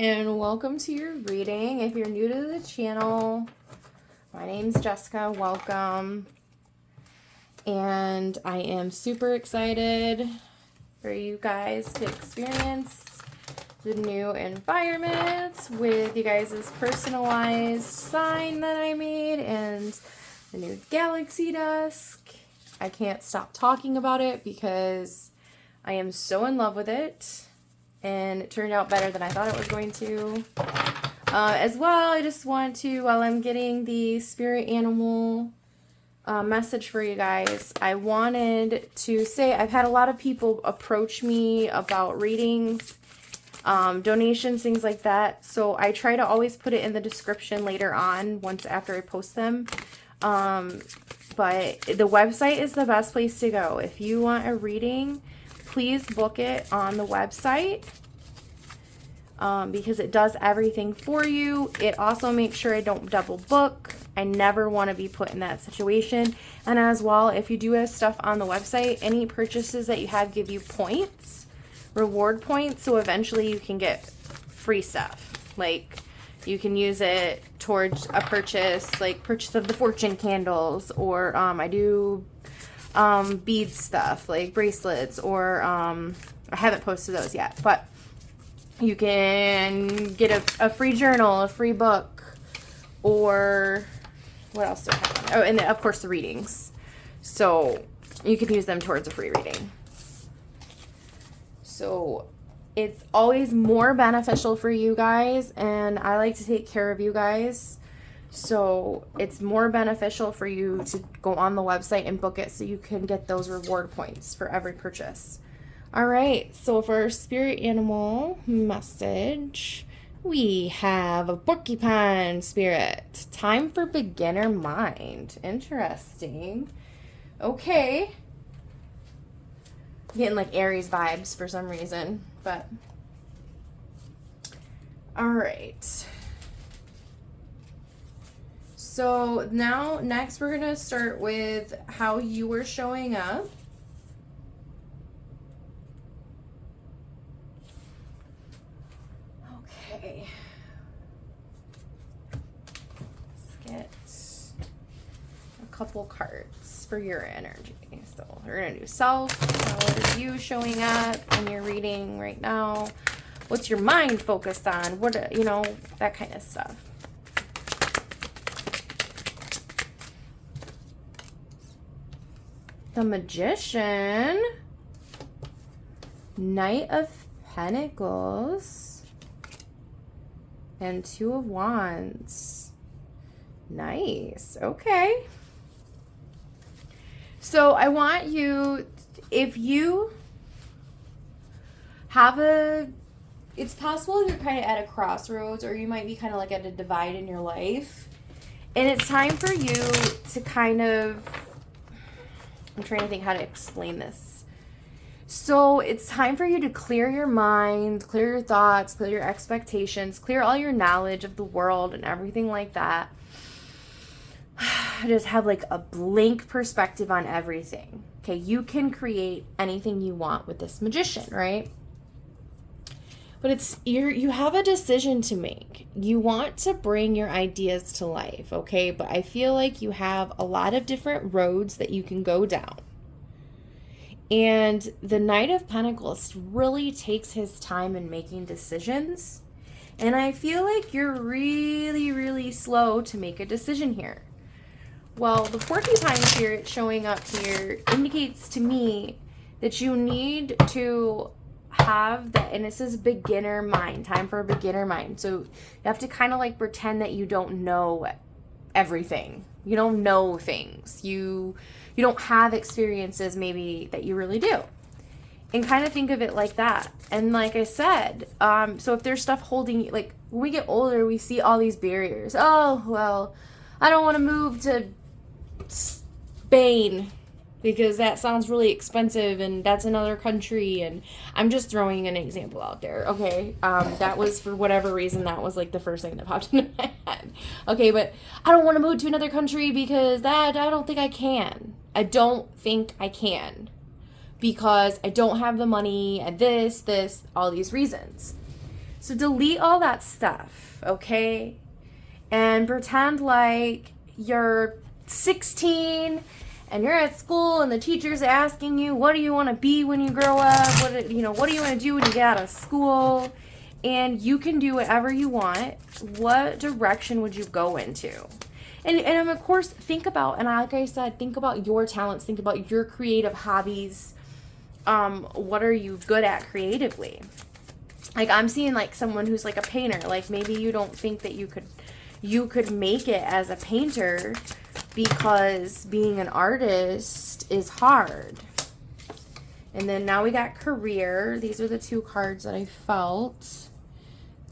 and welcome to your reading. If you're new to the channel, my name's Jessica. Welcome. And I am super excited for you guys to experience the new environment with you guys' personalized sign that I made and the new galaxy desk. I can't stop talking about it because I am so in love with it. And it turned out better than I thought it was going to. As well, I just want to, while I'm getting the spirit animal message for you guys, I wanted to say I've had a lot of people approach me about readings, donations, things like that. So I try to always put it in the description later on, once after I post them. But the website is the best place to go. If you want a reading, please book it on the website because it does everything for you. It also makes sure I don't double book. I never want to be put in that situation. And as well, if you do have stuff on the website, any purchases that you have give you points, reward points, so eventually you can get free stuff. Like you can use it towards a purchase, like purchase of the fortune candles, or I do bead stuff like bracelets, or I haven't posted those yet, but you can get a free journal, a free book, or what else do I have? Oh, and then, of course, the readings. So you can use them towards a free reading. So it's always more beneficial for you guys, and I like to take care of you guys. So it's more beneficial for you to go on the website and book it so you can get those reward points for every purchase. All right, so for our spirit animal message, we have a porcupine spirit. Time for beginner mind. Interesting. Okay. Getting like Aries vibes for some reason, but all right. So now, next we're going to start with how you were showing up. Okay. Let's get a couple cards for your energy. So we're going to do self. How are you showing up in your reading right now? What's your mind focused on? What, you know, that kind of stuff. The Magician, Knight of Pentacles, and Two of Wands. Nice. Okay. So I want you, if you have it's possible you're kind of at a crossroads, or you might be kind of like at a divide in your life, and it's time for you to kind of, I'm trying to think how to explain this. So it's time for you to clear your mind, clear your thoughts, clear your expectations, clear all your knowledge of the world and everything like that. Just have like a blank perspective on everything. Okay, you can create anything you want with this Magician, right? But it's you have a decision to make. You want to bring your ideas to life, okay? But I feel like you have a lot of different roads that you can go down. And the Knight of Pentacles really takes his time in making decisions. And I feel like you're really, really slow to make a decision here. Well, the porcupine spirit showing up here indicates to me that you need to have that, and this is beginner mind, time for a beginner mind. So you have to kind of like pretend that you don't know everything. You don't know things. You don't have experiences maybe that you really do. And kind of think of it like that. And like I said, so if there's stuff holding you, like when we get older, we see all these barriers. Oh, well, I don't want to move to Spain because that sounds really expensive and that's another country, and I'm just throwing an example out there, okay? That was, for whatever reason, that was like the first thing that popped into my head. Okay, but I don't want to move to another country because I don't think I can. I don't think I can because I don't have the money and this, all these reasons. So delete all that stuff, okay? And pretend like you're 16 and you're at school and the teacher's asking you, what do you want to be when you grow up? What do you want to do when you get out of school? And you can do whatever you want. What direction would you go into? And of course, think about, and like I said, think about your talents. Think about your creative hobbies. What are you good at creatively? Like I'm seeing like someone who's like a painter. Like maybe you don't think that you could make it as a painter because being an artist is hard. And then now we got career. These are the two cards that I felt.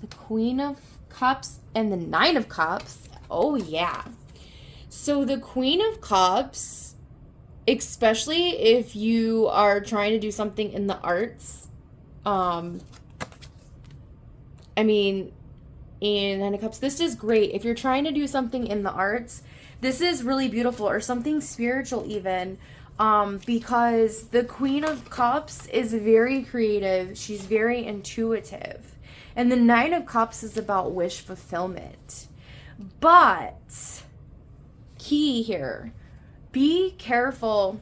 The Queen of Cups and the Nine of Cups. Oh, yeah. So the Queen of Cups, especially if you are trying to do something in the arts, in Nine of Cups, this is great. If you're trying to do something in the arts, this is really beautiful, or something spiritual even, because the Queen of Cups is very creative. She's very intuitive. And the Nine of Cups is about wish fulfillment. But, key here, be careful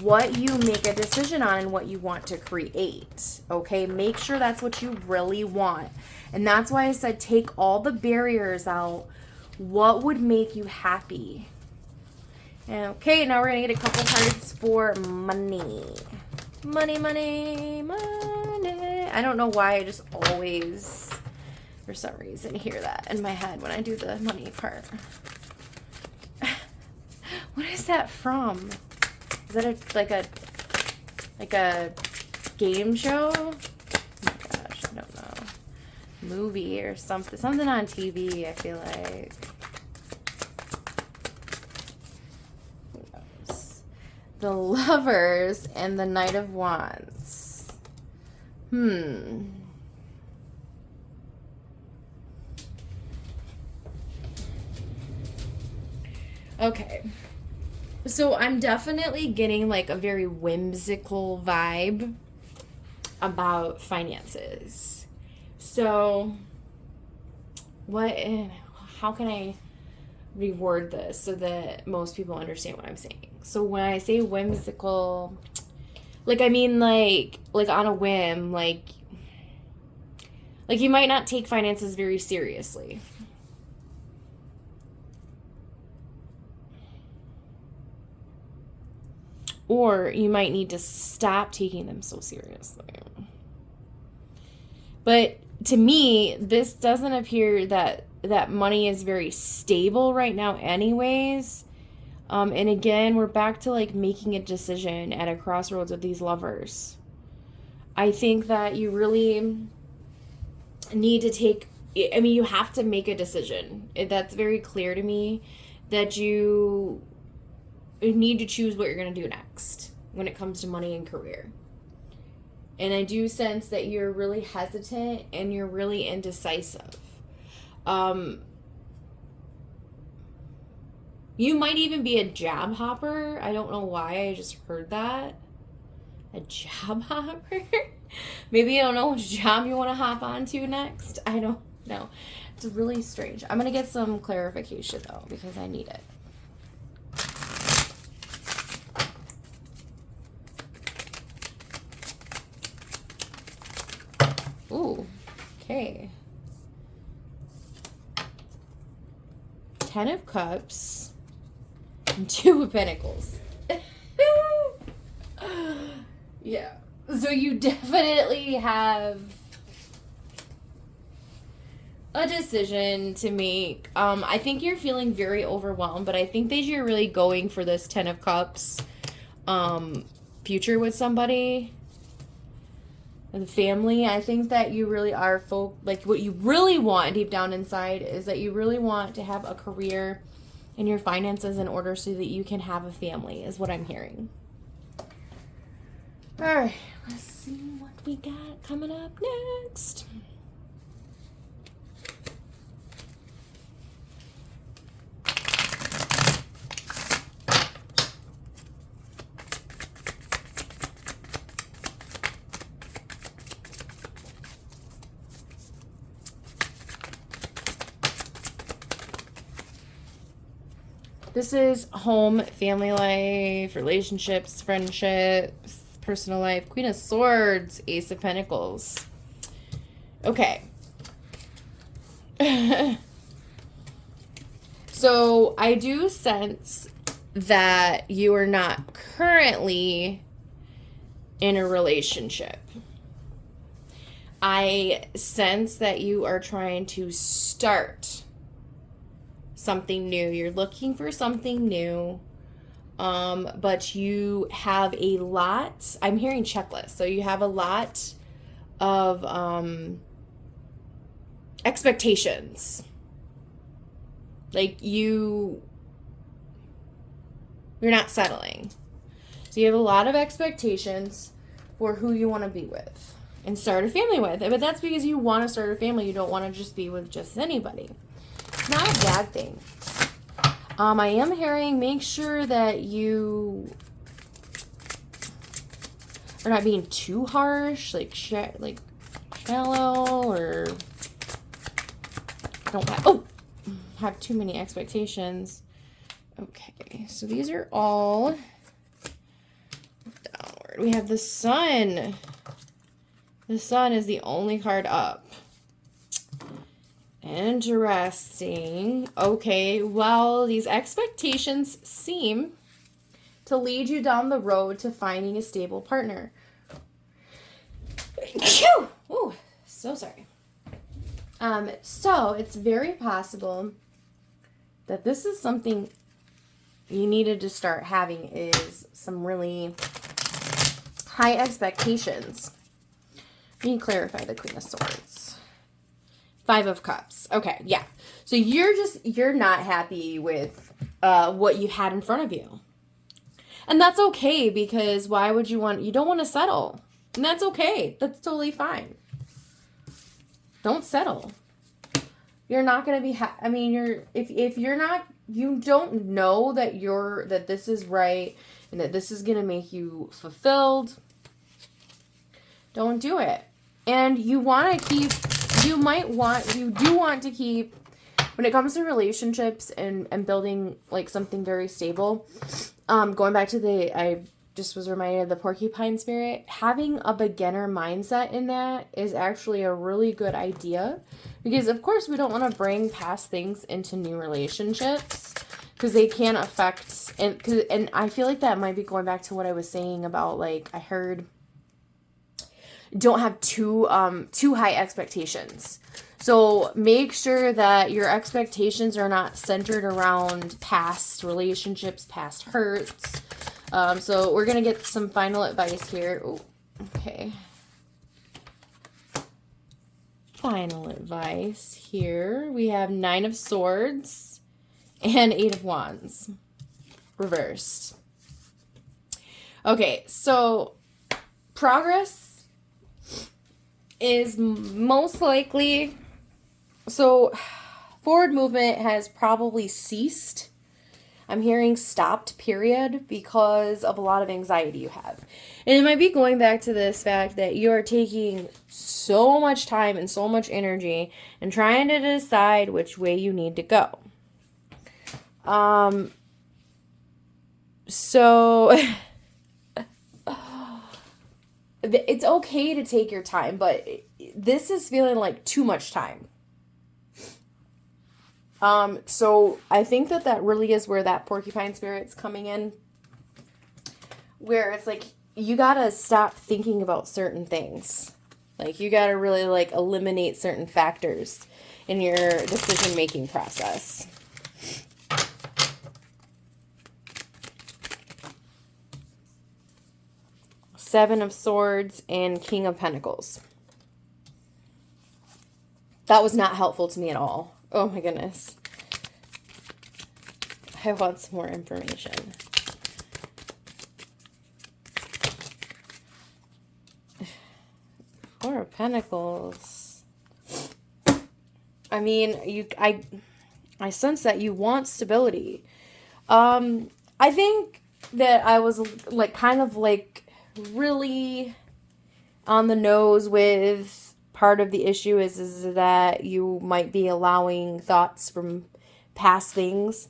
what you make a decision on and what you want to create, okay? Make sure that's what you really want. And that's why I said take all the barriers out. What would make you happy? Okay, now we're going to get a couple cards for money. Money, money, money. I don't know why I just always, for some reason, hear that in my head when I do the money part. What is that from? Is that like a game show? Oh my gosh, I don't know. Movie or something. Something on TV, I feel like. Who knows? The Lovers and the Knight of Wands. Okay. So I'm definitely getting like a very whimsical vibe about finances. So how can I reword this so that most people understand what I'm saying? So when I say whimsical, like I mean like on a whim, like you might not take finances very seriously. Or you might need to stop taking them so seriously. But to me, this doesn't appear that money is very stable right now anyways. And again, we're back to like making a decision at a crossroads with these lovers. I think that you really need to you have to make a decision. That's very clear to me that you need to choose what you're going to do next when it comes to money and career. And I do sense that you're really hesitant and you're really indecisive. You might even be a job hopper. I don't know why I just heard that. A job hopper? Maybe you don't know which job you want to hop onto next. I don't know. It's really strange. I'm going to get some clarification though because I need it. Ooh, okay. 10 of Cups and 2 of Pentacles. Yeah. So you definitely have a decision to make. I think you're feeling very overwhelmed, but I think that you're really going for this 10 of Cups future with somebody. The family. I think that you really are what you really want deep down inside is that you really want to have a career and your finances in order so that you can have a family is what I'm hearing. All right, let's see what we got coming up next. This is home, family life, relationships, friendships, personal life. Queen of Swords, Ace of Pentacles. Okay. So I do sense that you are not currently in a relationship. I sense that you are trying to start something new. You're looking for something new, but you have a lot. I'm hearing checklist. So you have a lot of expectations. Like you're not settling. So you have a lot of expectations for who you want to be with and start a family with. But that's because you want to start a family. You don't want to just be with just anybody. It's not a bad thing. I am hearing, make sure that you are not being too harsh, like shallow, or don't have too many expectations. Okay, so these are all downward. We have the Sun. The Sun is the only card up. Interesting. Okay, well, these expectations seem to lead you down the road to finding a stable partner. Oh, so sorry. So it's very possible that this is something you needed to start having, is some really high expectations. Let me clarify the Queen of Swords. 5 of Cups. Okay, yeah. So you're not happy with what you had in front of you. And that's okay, because you don't want to settle. And that's okay. That's totally fine. Don't settle. You're not going to be if you're not, you don't know that this is right and that this is going to make you fulfilled, don't do it. And you do want to keep, when it comes to relationships and building like something very stable, going back to I just was reminded of the porcupine spirit, having a beginner mindset in that is actually a really good idea, because of course we don't want to bring past things into new relationships because they can affect, and I feel like that might be going back to what I was saying about, like, I heard don't have too high expectations. So make sure that your expectations are not centered around past relationships, past hurts. So we're going to get some final advice here. Ooh, okay. Final advice here. We have 9 of Swords and 8 of Wands. Reversed. Okay, so progress is most likely, so forward movement has probably ceased. I'm hearing stopped period because of a lot of anxiety you have. And it might be going back to this fact that you are taking so much time and so much energy and trying to decide which way you need to go. So it's okay to take your time, but this is feeling like too much time. So I think that really is where that porcupine spirit's coming in, where it's like, you gotta stop thinking about certain things. Like, you gotta really, like, eliminate certain factors in your decision-making process. Seven of Swords and King of Pentacles. That was not helpful to me at all. Oh my goodness. I want some more information. Four of Pentacles. I mean, I sense that you want stability. I think that I was like kind of like really on the nose with part of the issue is that you might be allowing thoughts from past things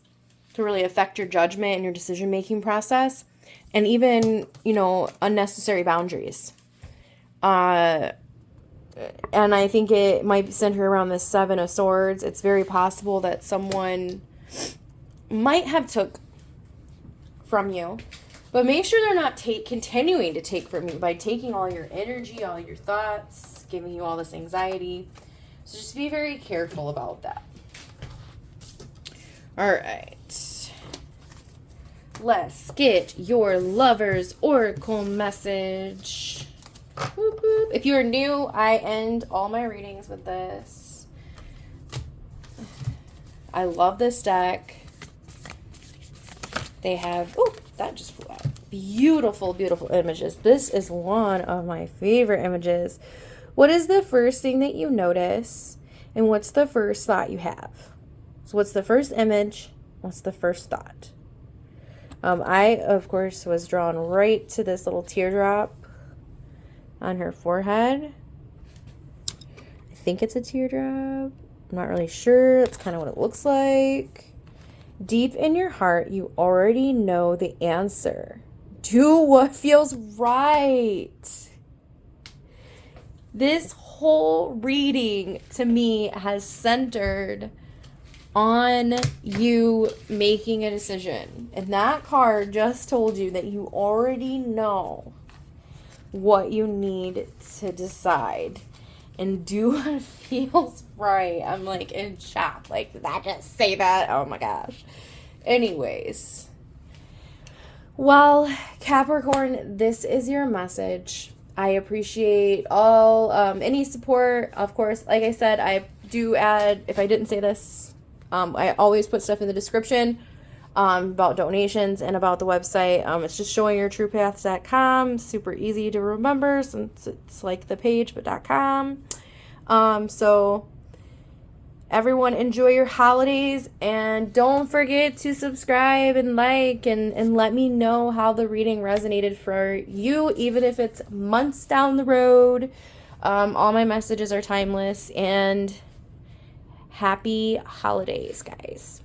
to really affect your judgment and your decision-making process, and even, you know, unnecessary boundaries. And I think it might center around the Seven of Swords. It's very possible that someone might have took from you, but make sure they're not continuing to take from you by taking all your energy, all your thoughts, giving you all this anxiety. So just be very careful about that. All right. Let's get your lover's oracle message. Boop, boop. If you are new, I end all my readings with this. I love this deck. They have, oh, that just flew out. Beautiful, beautiful images. This is one of my favorite images. What is the first thing that you notice? And what's the first thought you have? So what's the first image? What's the first thought? I, of course, was drawn right to this little teardrop on her forehead. I think it's a teardrop. I'm not really sure. That's kind of what it looks like. Deep in your heart, you already know the answer. Do what feels right. This whole reading, to me, has centered on you making a decision. And that card just told you that you already know what you need to decide and do what feels right. I'm like in shock. Like, did I just say that? Oh my gosh. Anyways. Well, Capricorn, this is your message. I appreciate all, any support. Of course, like I said, I do add, if I didn't say this, I always put stuff in the description about donations and about the website. It's just showingyourtruepath.com. Super easy to remember since it's like the page, but .com. So everyone enjoy your holidays, and don't forget to subscribe and like and let me know how the reading resonated for you, even if it's months down the road. All my messages are timeless, and happy holidays, guys.